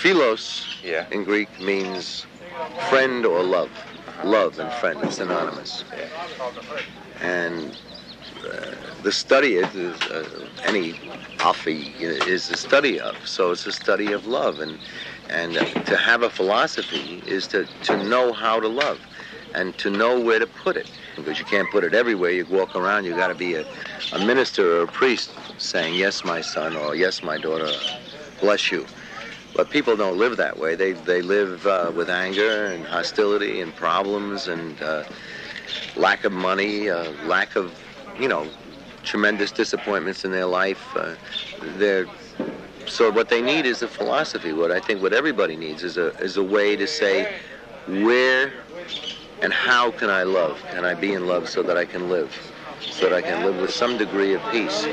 Philos Yeah. in Greek means friend or love. Love and friend are synonymous. And the study is any aphi is the study of. So it's a study of love. And to have a philosophy is to know how to love and to know where to put it. Because you can't put it everywhere. You walk around, you got to be a minister or a priest saying, yes, my son, or yes, my daughter, bless you. But people don't live that way. They live with anger and hostility and problems and lack of money, lack of, tremendous disappointments in their life. So what they need is a philosophy. What everybody needs is a way to say, where and how can I love? Can I be in love so that I can live? So that I can live with some degree of peace,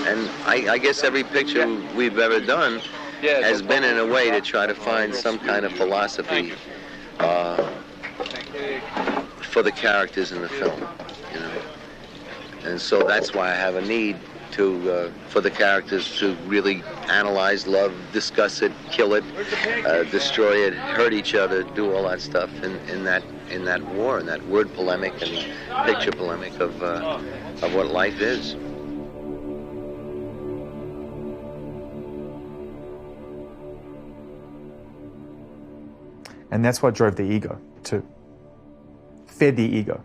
And I guess every picture we've ever done has been in a way to try to find some kind of philosophy for the characters in the film, And so that's why I have a need for the characters to really analyze love, discuss it, kill it, destroy it, hurt each other, do all that stuff in that war, in that word polemic and picture polemic of what life is. And that's what drove the ego too. Fed the ego.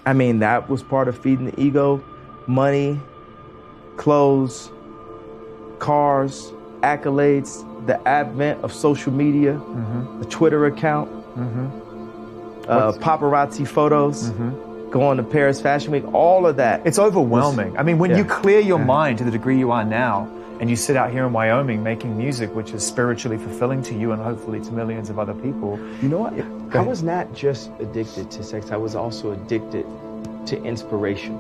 I mean, that was part of feeding the ego. Money, clothes, cars, accolades, the advent of social media, the Twitter account, paparazzi photos, going to Paris Fashion Week, all of that. It's overwhelming. I mean, when you clear your mind to the degree you are now, and you sit out here in Wyoming making music, which is spiritually fulfilling to you and hopefully to millions of other people. You know what? I was not just addicted to sex. I was also addicted to inspiration.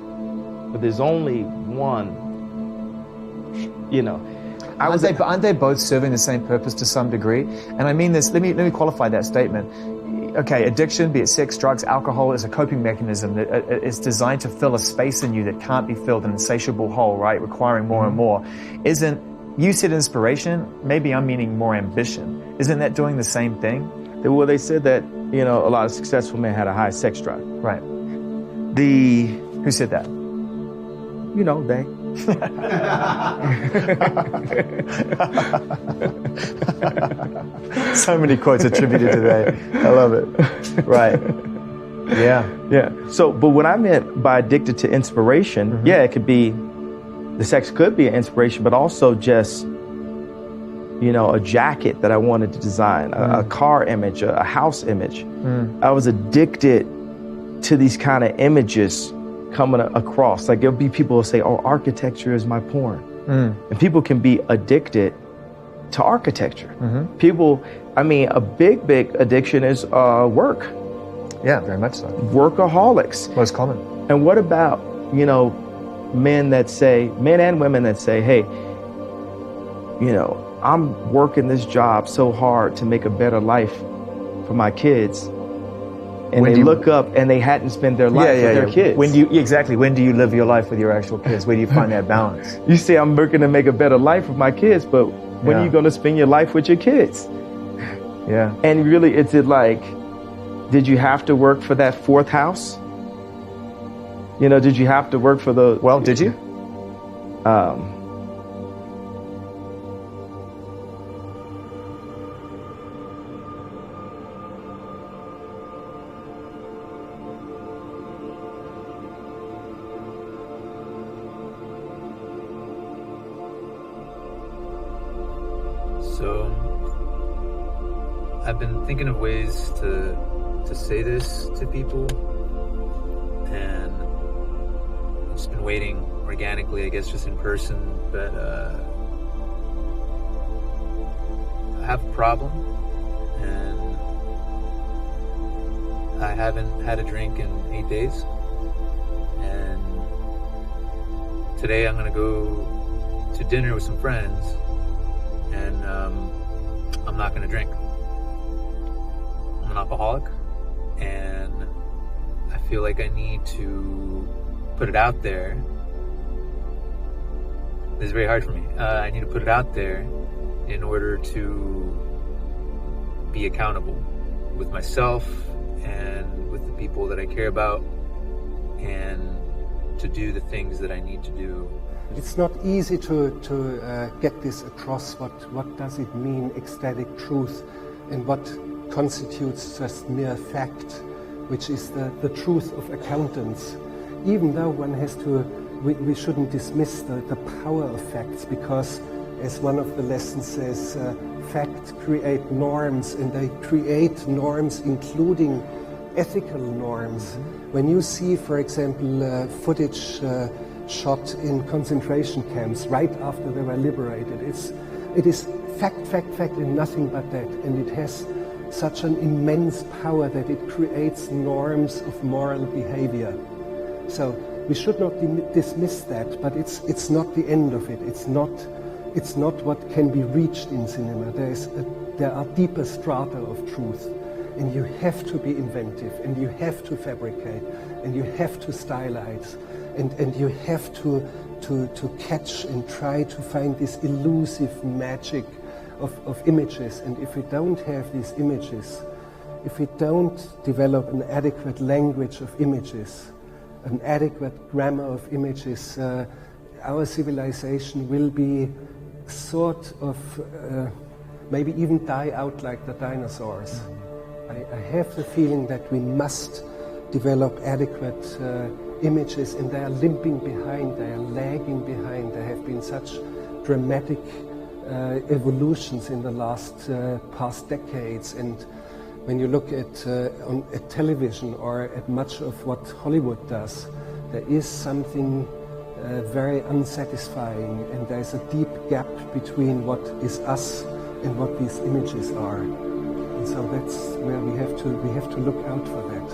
But there's only one, Aren't they both serving the same purpose to some degree? And I mean this, let me qualify that statement. Okay, addiction, be it sex, drugs, alcohol, is a coping mechanism that is designed to fill a space in you that can't be filled, an insatiable hole, right? Requiring more and more. You said inspiration, maybe I'm meaning more ambition. Isn't that doing the same thing? Well, they said that, a lot of successful men had a high sex drive. Right. Who said that? They. So many quotes attributed to they. I love it. Right. Yeah. So, but what I meant by addicted to inspiration, it could be, the sex could be an inspiration, but also just, a jacket that I wanted to design, a car image, a house image. I was addicted to these kind of images coming across. Like there'll be people who say, oh, architecture is my porn. And people can be addicted to architecture. People, a big addiction is work. Yeah, very much so. Workaholics. Most common. And what about, men and women that say, hey, I'm working this job so hard to make a better life for my kids. And they look up and they hadn't spent their life with their kids. When do you live your life with your actual kids? Where do you find that balance? You say, I'm working to make a better life for my kids, but when are you going to spend your life with your kids? Yeah. And really, did you have to work for that fourth house? Did you have to work for the... Well, did you? So, I've been thinking of ways to say this to people, and I've just been waiting organically, I guess, just in person, but I have a problem, and I haven't had a drink in 8 days, and today I'm gonna go to dinner with some friends, and I'm not gonna drink. I'm an alcoholic, and I feel like I need to put it out there. This is very hard for me. I need to put it out there in order to be accountable with myself and with the people that I care about, and to do the things that I need to do. It's not easy to get this across. What does it mean, ecstatic truth, and what constitutes just mere fact, which is the truth of accountants. Even though one has to, we shouldn't dismiss the power of facts, because as one of the lessons says, facts create norms, and they create norms including ethical norms. When you see, for example, footage shot in concentration camps right after they were liberated, it is fact, and nothing but that. And it has such an immense power that it creates norms of moral behavior. So we should not dismiss that, but it's not the end of it. It's not what can be reached in cinema. There are deeper strata of truth, and you have to be inventive, and you have to fabricate, and you have to stylize, and you have to catch and try to find this elusive magic of images. And if we don't have these images, if we don't develop an adequate language of images, an adequate grammar of images, our civilization will be sort of maybe even die out like the dinosaurs. I have the feeling that we must develop adequate images, and they are limping behind, they are lagging behind. There have been such dramatic evolutions in the past decades, and when you look at television or at much of what Hollywood does, there is something very unsatisfying, and there's a deep gap between what is us and what these images are. And so that's where we have to look out for that.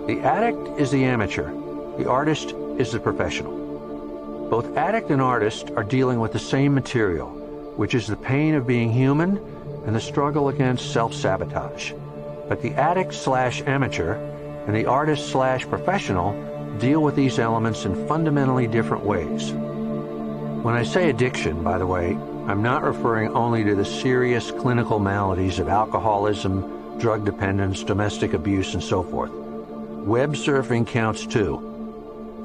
The addict is the amateur. The artist is the professional. Both addict and artist are dealing with the same material, which is the pain of being human and the struggle against self-sabotage. But the addict/amateur and the artist/professional deal with these elements in fundamentally different ways. When I say addiction, by the way, I'm not referring only to the serious clinical maladies of alcoholism, drug dependence, domestic abuse, and so forth. Web surfing counts too.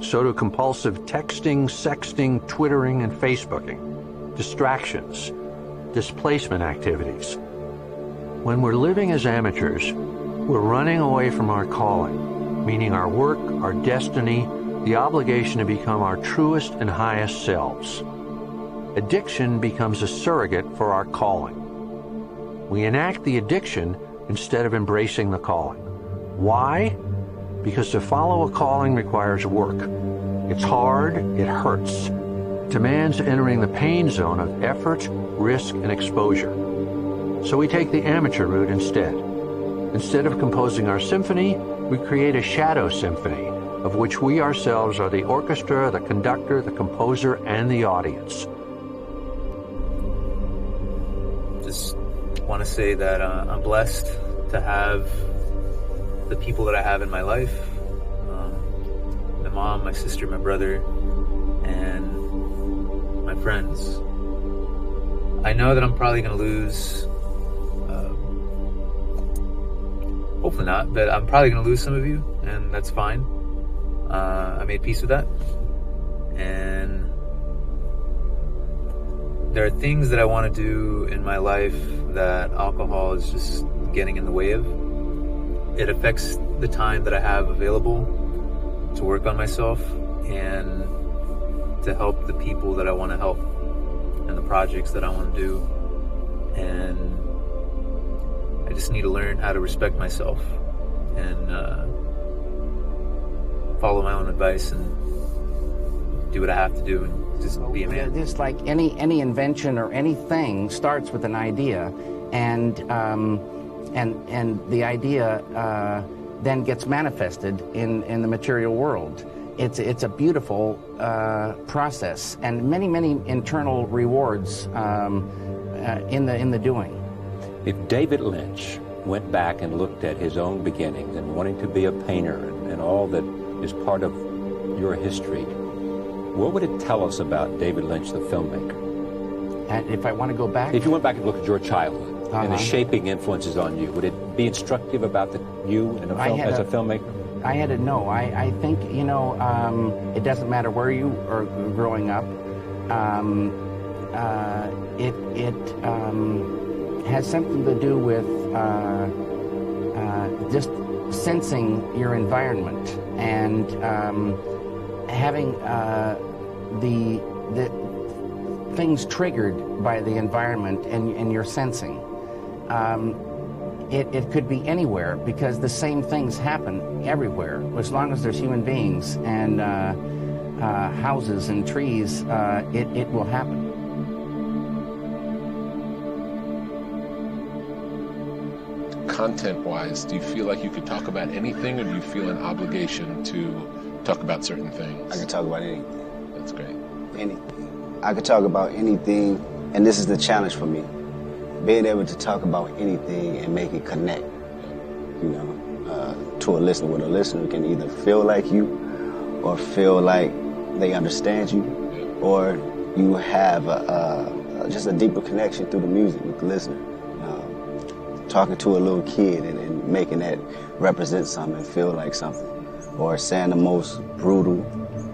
So do compulsive texting, sexting, Twittering, and Facebooking, distractions, displacement activities. When we're living as amateurs, we're running away from our calling, meaning our work, our destiny, the obligation to become our truest and highest selves. Addiction becomes a surrogate for our calling. We enact the addiction instead of embracing the calling. Why? Because to follow a calling requires work. It's hard, it hurts. It demands entering the pain zone of effort, risk, and exposure. So we take the amateur route instead. Instead of composing our symphony, we create a shadow symphony, of which we ourselves are the orchestra, the conductor, the composer, and the audience. Just want to say that I'm blessed to have the people that I have in my life. My mom, my sister, my brother, and my friends. I know that I'm probably going to lose, hopefully not, but I'm probably going to lose some of you, and that's fine. I made peace with that. And there are things that I want to do in my life that alcohol is just getting in the way of. It affects the time that I have available to work on myself and to help the people that I want to help and the projects that I want to do. And I just need to learn how to respect myself and follow my own advice and do what I have to do and just be a man. Just like any invention or anything starts with an idea, and the idea then gets manifested in the material world. It's a beautiful process, and many internal rewards in the doing. If David Lynch went back and looked at his own beginnings and wanting to be a painter and all that is part of your history, what would it tell us about David Lynch, the filmmaker? If I want to go back? If you went back and looked at your childhood and the shaping influences on you, would it be instructive about you and as a filmmaker? I had to know. I think, you know, it doesn't matter where you are growing up. It has something to do with just sensing your environment and having the things triggered by the environment and your sensing. It could be anywhere, because the same things happen everywhere. As long as there's human beings and houses and trees, it will happen. Content-wise, do you feel like you could talk about anything, or do you feel an obligation to talk about certain things? I can talk about anything. That's great. Anything. I could talk about anything, and this is the challenge for me. Being able to talk about anything and make it connect, you know, to a listener, where the listener can either feel like you or feel like they understand you, or you have just a deeper connection through the music with the listener. Talking to a little kid and making that represent something and feel like something, or saying the most brutal,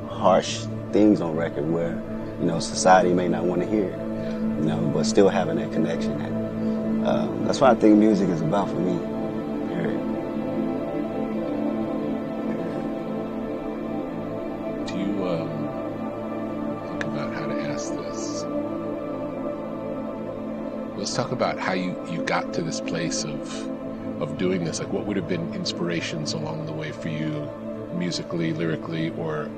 harsh things on record where, you know, society may not want to hear it, you know, but still having that connection. And that's what I think music is about for me. Do you think about how to ask this? Let's talk about how you got to this place of doing this. Like, what would have been inspirations along the way for you, musically, lyrically, or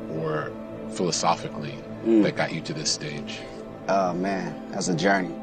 philosophically, that got you to this stage? Oh man, that's a journey.